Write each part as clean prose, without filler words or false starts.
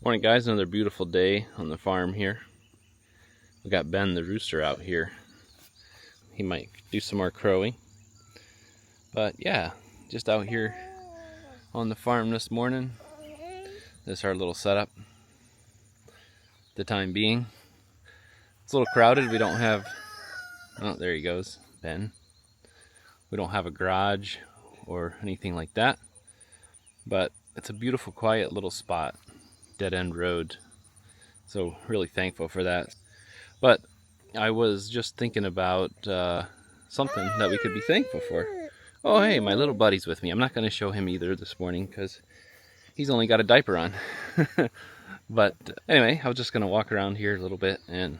Morning guys, another beautiful day on the farm here. We got Ben the rooster out here. He might do some more crowing. But yeah, just out here on the farm this morning. This is our little setup. The time being. It's a little crowded. We don't have, oh there he goes, Ben. We don't have a garage or anything like that. But it's a beautiful quiet little spot. Dead end road. So really thankful for that. But I was just thinking about something that we could be thankful for. Oh hey, my little buddy's with me. I'm not going to show him either this morning because he's only got a diaper on. But anyway, I was just going to walk around here a little bit and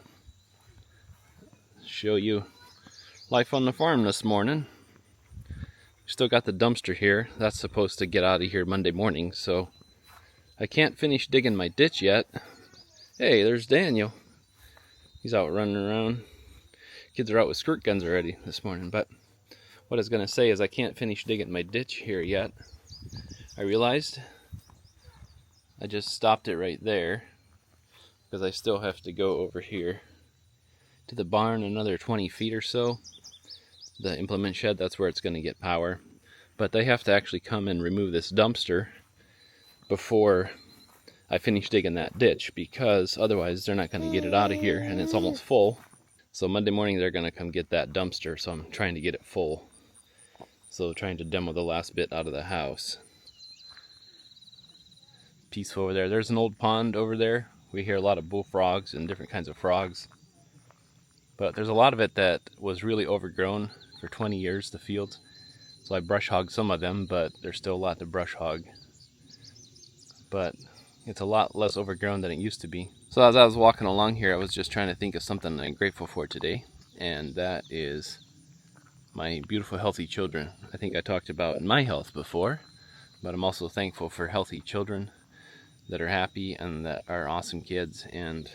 show you life on the farm this morning. Still got the dumpster here. That's supposed to get out of here Monday morning, so I can't finish digging my ditch yet. Hey, there's Daniel. He's out running around. Kids are out with squirt guns already this morning. But what I was going to say is I can't finish digging my ditch here yet. I realized I just stopped it right there because I still have to go over here to the barn another 20 feet or so. The implement shed, that's where it's going to get power. But they have to actually come and remove this dumpster before I finish digging that ditch, because otherwise they're not going to get it out of here, and it's almost full. So Monday morning they're going to come get that dumpster, so I'm trying to get it full. So trying to demo the last bit out of the house. Peaceful over there. There's an old pond over there. We hear a lot of bullfrogs and different kinds of frogs. But there's a lot of it that was really overgrown for 20 years, the fields. So I brush hogged some of them, but there's still a lot to brush hog. But it's a lot less overgrown than it used to be. So as I was walking along here, I was just trying to think of something I'm grateful for today. And that is my beautiful, healthy children. I think I talked about my health before, but I'm also thankful for healthy children that are happy and that are awesome kids. And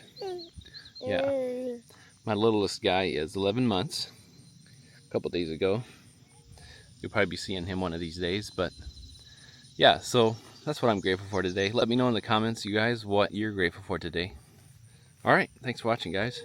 yeah, my littlest guy is 11 months. A couple days ago. You'll probably be seeing him one of these days, but yeah, so that's what I'm grateful for today. Let me know in the comments, you guys, what you're grateful for today. Alright, thanks for watching, guys.